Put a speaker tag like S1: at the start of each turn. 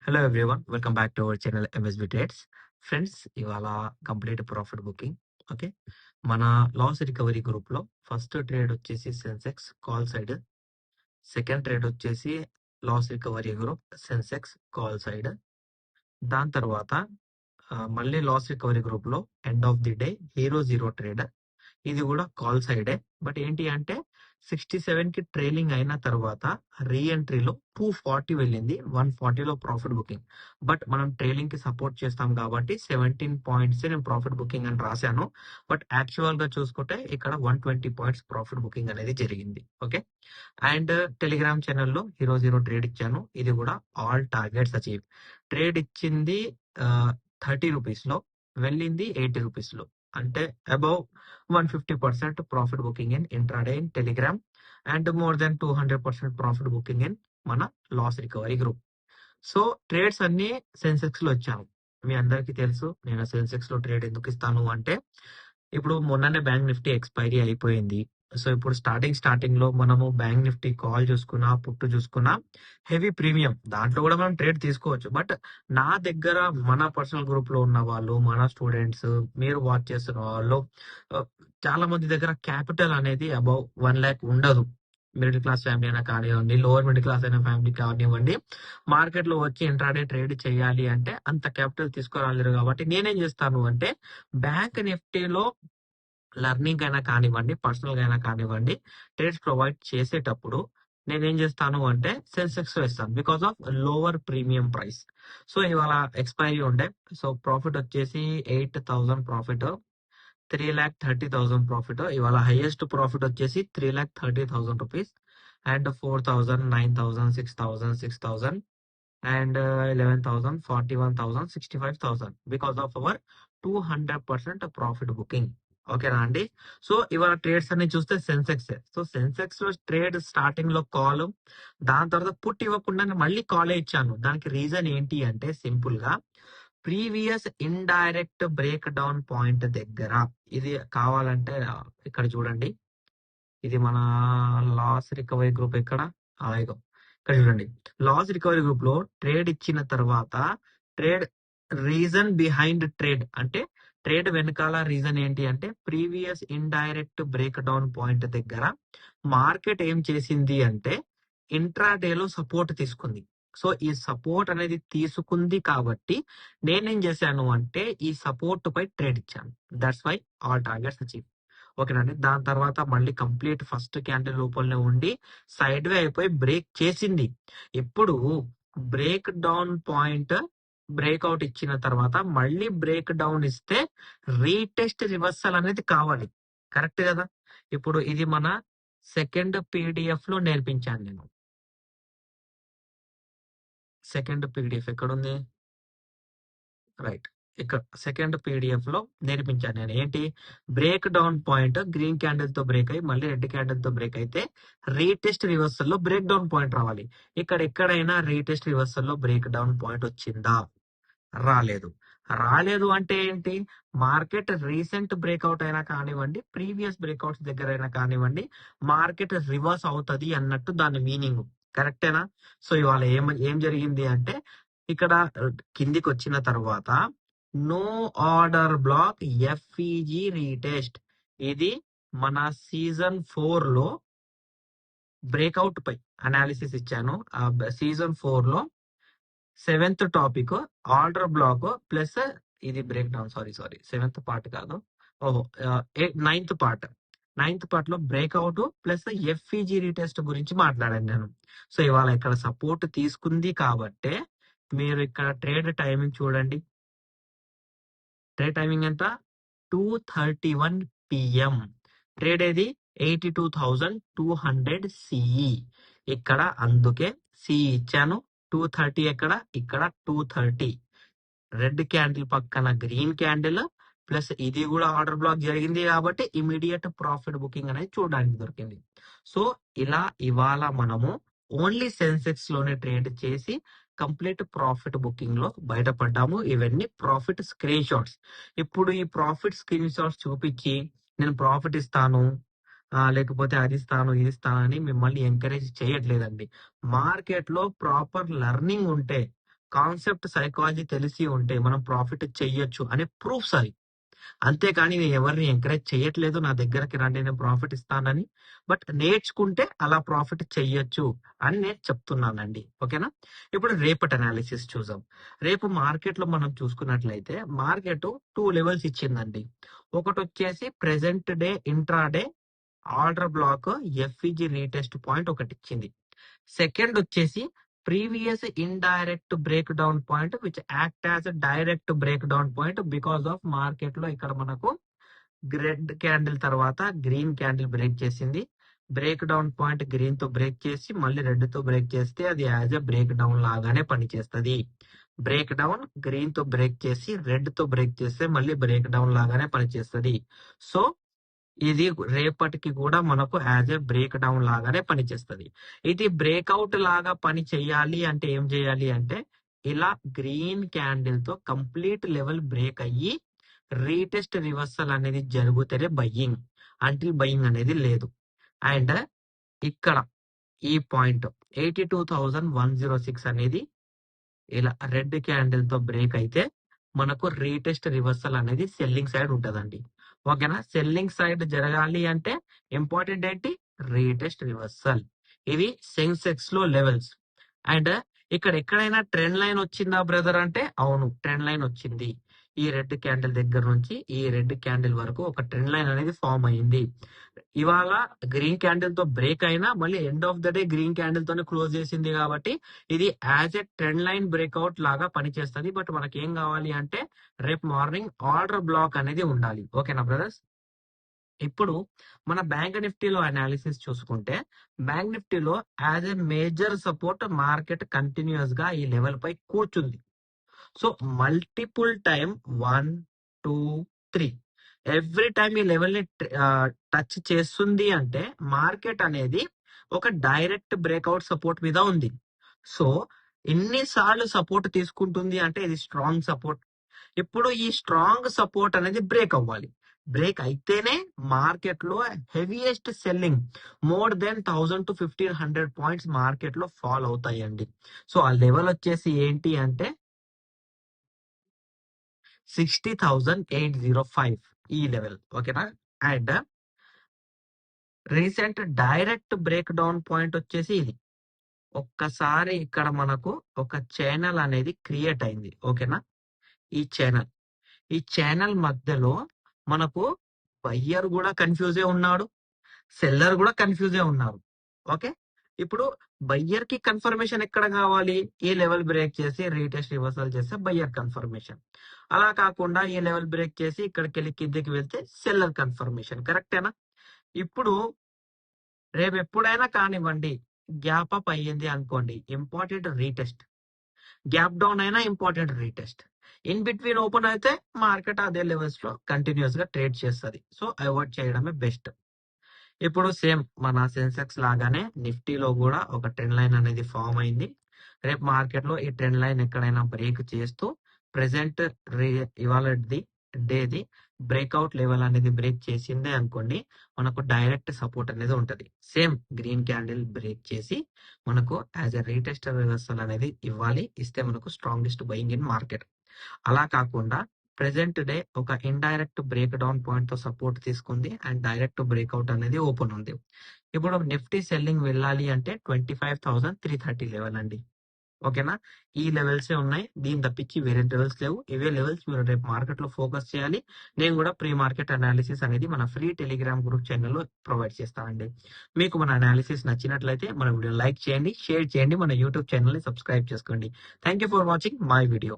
S1: Hello everyone, welcome back to our channel MSB trades. Friends, ఇవాళ complete profit booking. Okay, మన loss recovery group లో first trade వచ్చేసి Sensex call side, second trade వచ్చేసి loss recovery group Sensex call side. దాని తర్వాత మళ్ళీ loss recovery group లో end of the day hero zero trade, ఇది కూడా కాల్ సైడే. బట్ ఏంటి అంటే 67 కి ట్రైలింగ్ అయిన తర్వాత రీఎంట్రీలో 240 వెళ్ళింది, 140 లో ప్రాఫిట్ బుకింగ్. బట్ మనం ట్రైలింగ్ కి సపోర్ట్ చేస్తాం కాబట్టి 17 పాయింట్స్ నేను ప్రాఫిట్ బుకింగ్ అని రాశాను. బట్ యాక్చువల్ గా చూసుకుంటే ఇక్కడ 120 పాయింట్స్ ప్రాఫిట్ బుకింగ్ అనేది జరిగింది. ఓకే, అండ్ టెలిగ్రామ్ ఛానల్లో హీరో జీరో ట్రేడ్ ఇచ్చాను, ఇది కూడా ఆల్ టార్గెట్స్ అచీవ్. ట్రేడ్ ఇచ్చింది 30 రూపీస్ లో, వెళ్ళింది 80 రూపీస్ లో, అంటే above 150% profit booking in intraday in Telegram and more than 200% profit booking in మన loss recovery group. So trades అన్ని సెన్సెక్స్ లో ఇచ్చాను. మీ అందరికీ తెలుసు నేను సెన్సెక్స్ లో ట్రేడ్ ఎందుకు ఇస్తాను అంటే, ఇప్పుడు మొన్ననే బ్యాంక్ నిఫ్టీ ఎక్స్పైరీ అయిపోయింది. సో ఇప్పుడు స్టార్టింగ్ లో మనము బ్యాంక్ నిఫ్టీ కాల్ చూసుకున్నా, పుట్టు చూసుకున్నా, హెవీ ప్రీమియం దాంట్లో కూడా మనం ట్రేడ్ తీసుకోవచ్చు. బట్ నా దగ్గర మన పర్సనల్ గ్రూప్ లో ఉన్న వాళ్ళు, మన స్టూడెంట్స్, మీరు వాచ్ చేస్తున్న వాళ్ళు, ఆ, చాలా మంది దగ్గర క్యాపిటల్ అనేది అబౌవ్ 1 lakh ఉండదు. మిడిల్ క్లాస్ ఫ్యామిలీ అయినా కానివ్వండి, లోవర్ మిడిల్ క్లాస్ అయిన ఫ్యామిలీ కానివ్వండి, మార్కెట్ లో వచ్చి ఇంట్రాడే ట్రేడ్ చేయాలి అంటే అంత క్యాపిటల్ తీసుకురాలేరు. కాబట్టి నేనేం చేస్తాను అంటే, బ్యాంక్ నిఫ్టీలో లెర్నింగ్ అయినా కానివ్వండి, పర్సనల్ గా అయినా కానివ్వండి, ట్రేడ్స్ ప్రొవైడ్ చేసేటప్పుడు నేనేం చేస్తాను అంటే సెన్సెక్స్ లో ఇస్తాను, because of lower premium price. So ఇవాళ ఎక్స్పైరీ ఉండే, సో ప్రాఫిట్ వచ్చేసి 8,000 ప్రాఫిట్, 3,30,000 ప్రాఫిట్. ఇవాళ హైయెస్ట్ ప్రాఫిట్ వచ్చేసి 3,30,000 rupees, and 4,000, 9,000, 6,000, 6,000 and 11,000, 41,000, 65,000 because of our 200% profit booking. ఓకేనా అండి? సో ఇవాళ ట్రేడ్స్ అన్ని చూస్తే సెన్సెక్స్. సో సెన్సెక్స్ లో ట్రేడ్ స్టార్టింగ్ లో కాల్, దాని తర్వాత పుట్ ఇవ్వకుండా మళ్ళీ కాలే ఇచ్చాను. దానికి రీజన్ ఏంటి అంటే, సింపుల్ గా previous indirect break down point దగ్గర, ఇది కావాలంటే ఇక్కడ చూడండి, ఇది మన లాస్ రికవరీ గ్రూప్ ఇక్కడ, ఇగో ఇక్కడ చూడండి. లాస్ రికవరీ గ్రూప్ లో ట్రేడ్ ఇచ్చిన తర్వాత ట్రేడ్ రీజన్ బిహైండ్ ట్రేడ్ అంటే, ట్రేడ్ వెనకాల రీజన్ ఏంటి అంటే, previous indirect break down point దగ్గర మార్కెట్ ఏం చేసింది అంటే ఇంట్రాడేలో సపోర్ట్ తీసుకుంది. సో ఈ సపోర్ట్ అనేది తీసుకుంది కాబట్టి నేనేం చేశాను అంటే ఈ సపోర్ట్ పై ట్రేడ్ ఇచ్చాను. That's why all targets achieve. ఓకేనండి. దాని తర్వాత మళ్ళీ కంప్లీట్ ఫస్ట్ క్యాండిల్ లోపలనే ఉండి సైడ్ వే అయిపోయి బ్రేక్ చేసింది. ఇప్పుడు బ్రేక్ డౌన్ పాయింట్ బ్రేక్అవుట్ ఇచ్చిన తర్వాత మళ్ళీ బ్రేక్ డౌన్ ఇస్తే రీటెస్ట్ రివర్సల్ అనేది కావాలి. కరెక్ట్ కదా? ఇప్పుడు ఇది మన సెకండ్ పీడిఎఫ్ లో నేర్పించాను నేను. సెకండ్ పీడిఎఫ్ ఎక్కడుంది? రైట్, ఇక్కడ సెకండ్ పీడిఎఫ్ లో నేర్పించాను నేను. ఏంటి? Break down point green candle తో బ్రేక్ అయ్యి మళ్ళీ రెడ్ క్యాండిల్ తో బ్రేక్ అయితే రీటెస్ట్ రివర్సల్ లో బ్రేక్ డౌన్ పాయింట్ రావాలి. ఇక్కడ ఎక్కడైనా రీటెస్ట్ రివర్సల్ లో బ్రేక్ డౌన్ పాయింట్ వచ్చిందా? రాలేదు. రాలేదు అంటే ఏంటి? మార్కెట్ రీసెంట్ బ్రేక్అవుట్ అయినా కానివ్వండి, ప్రీవియస్ బ్రేక్అవుట్స్ దగ్గర అయినా కానివ్వండి, మార్కెట్ రివర్స్ అవుతుంది అన్నట్టు దాని మీనింగ్. కరెక్టేనా? సో ఇవాళ ఏం జరిగింది అంటే, ఇక్కడ కిందికి వచ్చిన తర్వాత no order block FVG retest, ఇది మన సీజన్ 4 లో బ్రేక్అవుట్ పై అనాలిసిస్ ఇచ్చాను. ఆ సీజన్ 4 లో 7th topic order block plus ఇది break down, sorry 7th part కాదు, ఓహో 9th పార్ట్ లో బ్రేక్అవుట్ ప్లస్ ఎఫ్ఈజీ రీటెస్ట్ గురించి మాట్లాడాను నేను. సో ఇవాళ ఇక్కడ సపోర్ట్ తీసుకుంది కాబట్టి మీరు ఇక్కడ ట్రేడ్ టైమింగ్ చూడండి. ట్రేడ్ టైమింగ్ ఎంత? 2:31 PM. ట్రేడ్ ఏది? 82,200 సిఈ. ఇక్కడ అందుకే సిఈ ఇచ్చాను. 230 ఎక్కడ? ఇక్కడ 230. రెడ్ క్యాండిల్ పక్కన గ్రీన్ క్యాండిల్ ప్లస్ ఇది కూడా ఆర్డర్ బ్లాక్ జరిగింది కాబట్టి ఇమీడియట్ ప్రాఫిట్ బుకింగ్ అనేది చూడడానికి దొరికింది. సో ఇలా ఇవాళ మనము ఓన్లీ సెన్సెక్స్ లోనే ట్రేడ్ చేసి కంప్లీట్ ప్రాఫిట్ బుకింగ్ లో బయటపడ్డాము. ఇవన్నీ ప్రాఫిట్ స్క్రీన్ షాట్స్. ఇప్పుడు ఈ ప్రాఫిట్ స్క్రీన్ షాట్స్ చూపించి నేను ప్రాఫిట్ ఇస్తాను, లేకపోతే అది ఇస్తాను ఇది ఇస్తాను అని మిమ్మల్ని ఎంకరేజ్ చేయట్లేదండి. మార్కెట్ లో ప్రాపర్ లెర్నింగ్ ఉంటే, కాన్సెప్ట్ సైకాలజీ తెలిసి ఉంటే మనం ప్రాఫిట్ చెయ్యొచ్చు అనే ప్రూఫ్స్ అవి. అంతేకాని నేను ఎవరిని ఎంకరేజ్ చేయట్లేదు నా దగ్గరకి రండి నేను ప్రాఫిట్ ఇస్తానని. బట్ నేర్చుకుంటే అలా ప్రాఫిట్ చెయ్యొచ్చు అని నేను చెప్తున్నానండి. ఓకేనా? ఇప్పుడు రేపటి అనాలిసిస్ చూద్దాం. రేపు మార్కెట్ లో మనం చూసుకున్నట్లయితే మార్కెట్ 2 లెవెల్స్ ఇచ్చిందండి. ఒకటి వచ్చేసి present day intraday order block FVG retest point ఒకటి ఇచ్చింది. సెకండ్ వచ్చేసి previous indirect break down point which act as direct break down point because of market లో ఇక్కడ మనకు రెడ్ క్యాండిల్ తర్వాత గ్రీన్ క్యాండిల్ బ్రేక్ చేసింది. బ్రేక్ డౌన్ పాయింట్ గ్రీన్ తో break చేసి మళ్ళీ రెడ్ తో బ్రేక్ చేస్తే అది యాజ్ ఎ బ్రేక్ డౌన్ లాగానే పనిచేస్తుంది. బ్రేక్ డౌన్ గ్రీన్ తో బ్రేక్ చేసి రెడ్ తో బ్రేక్ చేస్తే మళ్ళీ బ్రేక్ డౌన్ లాగానే పనిచేస్తుంది. సో ఇది రేపటికి కూడా మనకు యాజ్ ఎ బ్రేక్ డౌన్ లాగానే పనిచేస్తుంది. ఇది బ్రేక్అవుట్ లాగా పని చేయాలి అంటే ఏం చేయాలి అంటే ఇలా గ్రీన్ క్యాండిల్ తో కంప్లీట్ లెవెల్ బ్రేక్ అయ్యి రీటెస్ట్ రివర్సల్ అనేది జరిగితేనే బయ్యింగ్, అంటిల్ బయ్యింగ్ అనేది లేదు. అండ్ ఇక్కడ ఈ పాయింట్ 82,106 అనేది ఇలా రెడ్ క్యాండిల్ తో బ్రేక్ అయితే మనకు రీటెస్ట్ రివర్సల్ అనేది సెల్లింగ్ సైడ్ ఉంటదండి. ఓకేనా? సెల్లింగ్ సైడ్ జరగాలి అంటే ఇంపార్టెంట్ ఏంటి? Retest reversal. ఇవి సెన్సెక్స్ లో లెవెల్స్. అండ్ ఇక్కడ ఎక్కడైనా ట్రెండ్ లైన్ వచ్చిందా బ్రదర్ అంటే అవును, ట్రెండ్ లైన్ వచ్చింది. ఈ రెడ్ క్యాండిల్ దగ్గర నుంచి ఈ రెడ్ క్యాండిల్ వరకు ఒక ట్రెండ్ లైన్ అనేది ఫామ్ అయింది. ఇవాళ గ్రీన్ క్యాండిల్ తో బ్రేక్ అయినా మళ్ళీ end of the day green candle తోనే క్లోజ్ చేసింది కాబట్టి ఇది as a trend line breakout లాగా పనిచేస్తుంది. బట్ మనకి ఏం కావాలి అంటే రేపు మార్నింగ్ ఆర్డర్ బ్లాక్ అనేది ఉండాలి. ఓకేనా బ్రదర్స్? ఇప్పుడు మన బ్యాంక్ నిఫ్టీలో అనాలిసిస్ చూసుకుంటే బ్యాంక్ నిఫ్టీలో as a major support market continuous గా ఈ లెవెల్ పై కూర్చుంది. So multiple time 1, 2, 3 every time ఈ లెవెల్ ని టచ్ చేస్తుంది అంటే మార్కెట్ అనేది ఒక డైరెక్ట్ బ్రేక్అవుట్ సపోర్ట్ మీద ఉంది. సో ఎన్నిసార్లు సపోర్ట్ తీసుకుంటుంది అంటే ఇది స్ట్రాంగ్ సపోర్ట్. ఇప్పుడు ఈ స్ట్రాంగ్ సపోర్ట్ అనేది బ్రేక్ అవ్వాలి. బ్రేక్ అయితేనే మార్కెట్ లో heaviest selling more than 1000 to 1500 points market లో ఫాల్ అవుతాయండి. సో ఆ లెవెల్ వచ్చేసి ఏంటి అంటే 60,805 ఈ లెవెల్. ఓకేనా? And recent direct break down point వచ్చేసి ఇది. ఒక్కసారి ఇక్కడ మనకు ఒక ఛానల్ అనేది క్రియేట్ అయింది. ఓకేనా? ఈ ఛానల్ మధ్యలో మనకు బయ్యర్ కూడా కన్ఫ్యూజే ఉన్నాడు, సెల్లర్ కూడా కన్ఫ్యూజే ఉన్నారు. ఓకే, ఇప్పుడు బయ్యర్ కి కన్ఫర్మేషన్ ఎక్కడ కావాలి? ఈ లెవెల్ బ్రేక్ చేసి రీటెస్ట్ రివర్సల్ చేస్తే బయ్యర్ కన్ఫర్మేషన్. అలా కాకుండా ఈ లెవెల్ బ్రేక్ చేసి ఇక్కడికి వెళ్ళి కిందికి వెళ్తే సెల్లర్ కన్ఫర్మేషన్. కరెక్టేనా? ఇప్పుడు రేపు ఎప్పుడైనా కానివ్వండి గ్యాప్ అప్ అయ్యింది అనుకోండి, ఇంపార్టెంట్ రీటెస్ట్. గ్యాప్ డౌన్ అయినా important retest. In between open అయితే మార్కెట్ అదే లెవెల్స్ లో కంటిన్యూస్ గా ట్రేడ్ చేస్తుంది. సో అవాయిడ్ చేయడమే బెస్ట్. ఇప్పుడు సేమ్ మన సెన్సెక్స్ లాగానే నిఫ్టీలో కూడా ఒక ట్రెండ్ లైన్ అనేది ఫామ్ అయింది. రేపు మార్కెట్ లో ఈ ట్రెండ్ లైన్ ఎక్కడైనా బ్రేక్ చేస్తూ ప్రెసెంట్ ఇవాళ డేది బ్రేక్అవుట్ లెవెల్ అనేది బ్రేక్ చేసిందే అనుకోండి, మనకు డైరెక్ట్ సపోర్ట్ అనేది ఉంటది. సేమ్ గ్రీన్ క్యాండిల్ బ్రేక్ చేసి మనకు యాజ్ ఎ రీటెస్ట్ రివర్సల్ అనేది ఇవ్వాలి. ఇస్తే మనకు స్ట్రాంగెస్ట్ బయింగ్ ఇన్ మార్కెట్. అలా కాకుండా ప్రెసెంట్ డే ఒక ఇండైరెక్ట్ బ్రేక్ డౌన్ పాయింట్ తో సపోర్ట్ తీసుకుంది అండ్ డైరెక్ట్ బ్రేక్అవుట్ అనేది ఓపెన్ ఉంది. ఇప్పుడు నిఫ్టీ సెల్లింగ్ వెళ్ళాలి అంటే 25,330 లెవెల్ అండి. ఓకేనా? ఈ లెవెల్స్ ఉన్నాయి, దీని తప్పించి వేరే లెవెల్స్ లేవు. ఇవే లెవెల్స్ మీరు రేపు మార్కెట్ లో ఫోకస్ చేయాలి. నేను కూడా ప్రీ మార్కెట్ అనాలిసిస్ అనేది మన ఫ్రీ టెలిగ్రామ్ గ్రూప్ ఛానల్లో ప్రొవైడ్ చేస్తానండి. మీకు మన అనాలిసిస్ నచ్చినట్లయితే మన వీడియో లైక్ చేయండి, షేర్ చేయండి, మన యూట్యూబ్ ఛానల్ ని సబ్స్క్రైబ్ చేసుకోండి. Thank you for watching my video.